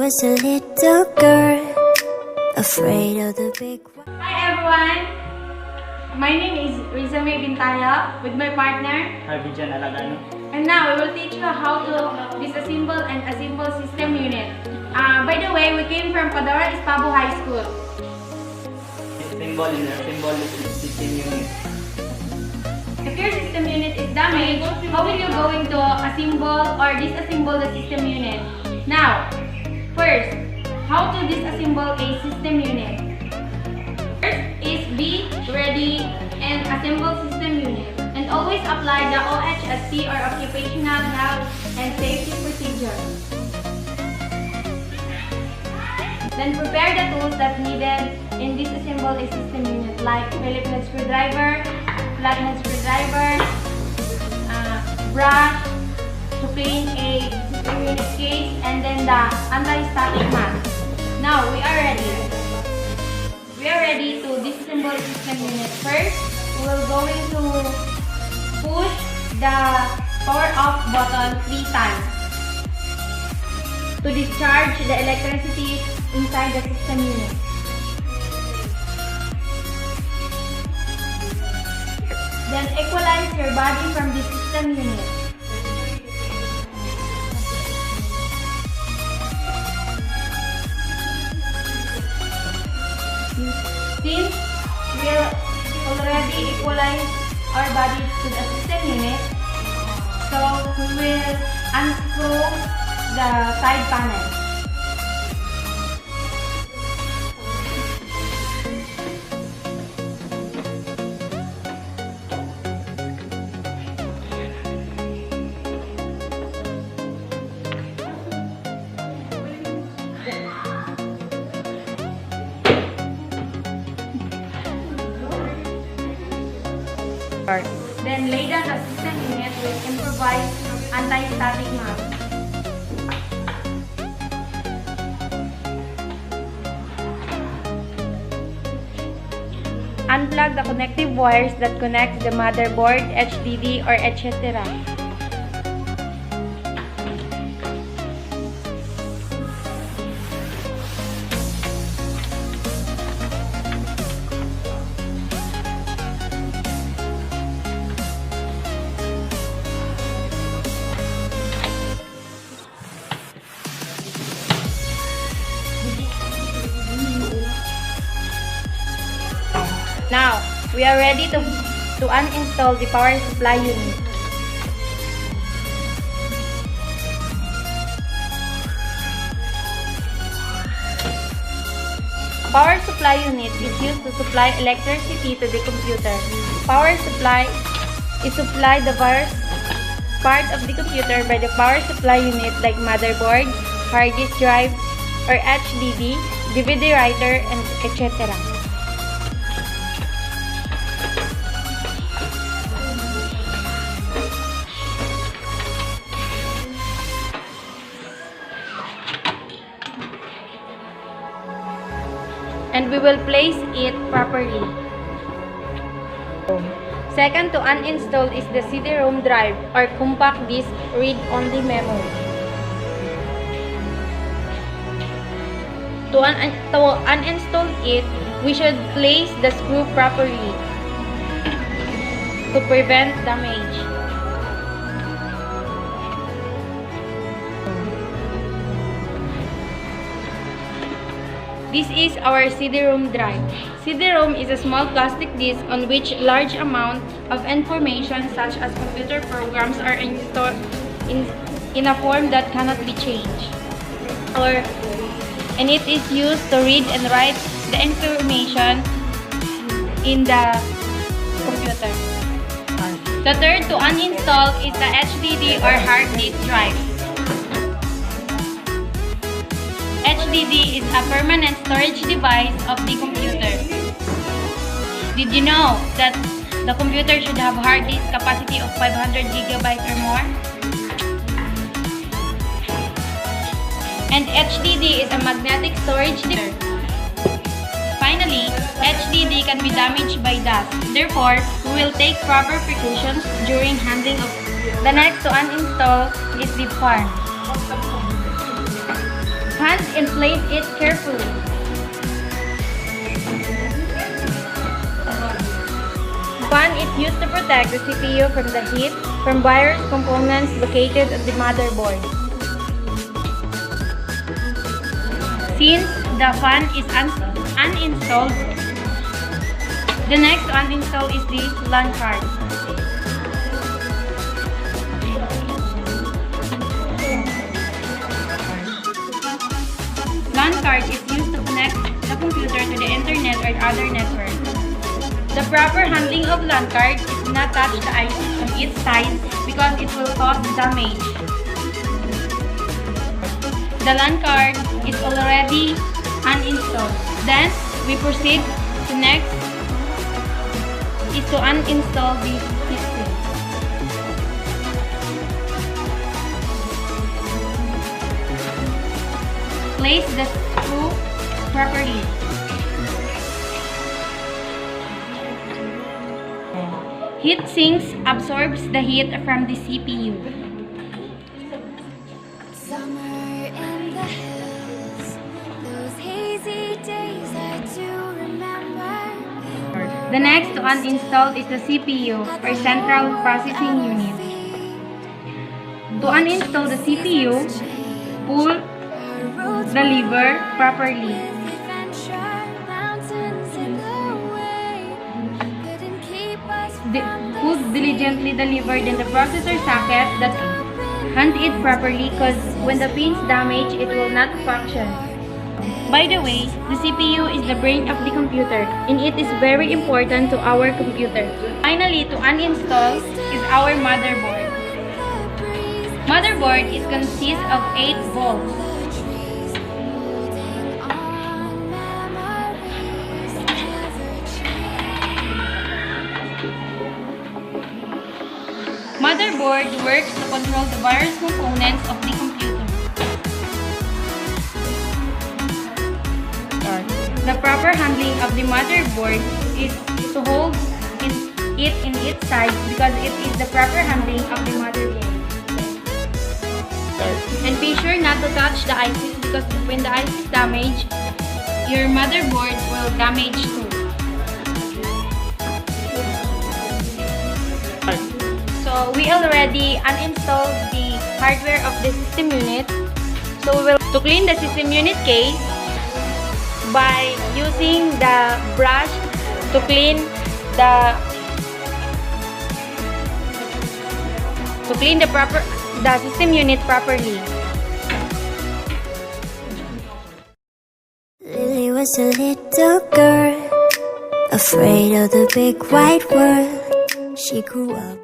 was a little girl, afraid of the big one. Hi everyone! My name is Rizame Bintaya with my partner. Harbijan Alagano. And now we will teach you how to disassemble and assemble system unit. By the way, we came from Padura, Espabo High School. Assemble and assemble the system unit. If your system unit is damaged, how will you going to assemble or disassemble the system unit? Now, first, how to disassemble a system unit? First is be ready and assemble system unit. And always apply the OHSP or Occupational Health and Safety Procedure. Then prepare the tools that needed in disassemble a system unit like Phillips head screwdriver, flathead screwdriver, brush to clean a system unit case, and then the anti-static mask. Now we are ready. We are ready to disassemble system unit. First, we will going to push the power off button 3 times to discharge the electricity inside the system unit. Then equalize your body from the system unit. Since we already equalize our body to the system unit, so we will unscrew the side panel. Then lay down the system unit with improvised anti-static mask. Unplug the connective wires that connect the motherboard, HDD, or etc. Now, we are ready to uninstall the power supply unit. Power supply unit is used to supply electricity to the computer. Power supply is supplied the various part of the computer by the power supply unit like motherboard, hard disk drive, or HDD, DVD writer, and etc. And we will place it properly. Second to uninstall is the CD-ROM drive or compact disc read-only memory. To uninstall it, we should place the screw properly to prevent damage. This is our CD-ROM drive. CD-ROM is a small plastic disc on which large amount of information such as computer programs are stored in a form that cannot be changed. And it is used to read and write the information in the computer. The third to uninstall is the HDD or hard disk drive. HDD is a permanent storage device of the computer. Did you know that the computer should have hard disk capacity of 500 GB or more? And HDD is a magnetic storage device. Finally, HDD can be damaged by dust. Therefore, we will take proper precautions during handling of. The next to uninstall is the fan. inflate it carefully. Fan is used to protect the CPU from the heat from various components located at the motherboard. Since the fan is uninstalled, the next to uninstall is the LAN card. LAN card is used to connect the computer to the internet or other network. The proper handling of LAN card is not touch the IC on its side because it will cause damage. The LAN card is already uninstalled. Then we proceed to next is to uninstall the system. Place the screw properly. Heat sinks absorbs the heat from the CPU. Summer in the hills, those hazy days I do remember. The next to uninstall is the CPU or Central Processing Unit. To uninstall the CPU, pull the lever properly. Pull diligently the lever in the processor socket that hand it properly because when the pins damage, it will not function. By the way, the CPU is the brain of the computer and it is very important to our computer. Finally, to uninstall is our motherboard. Motherboard is consists of 8 bolts. Motherboard works to control the various components of the computer. The proper handling of the motherboard is to hold it in its side because it is the proper handling of the motherboard. And be sure not to touch the IC because when the IC is damaged, your motherboard will damage too. So we already uninstalled the hardware of the system unit. So we will to clean the system unit case by using the brush to clean the system unit properly. Lily was a little girl, afraid of the big wide world. She grew up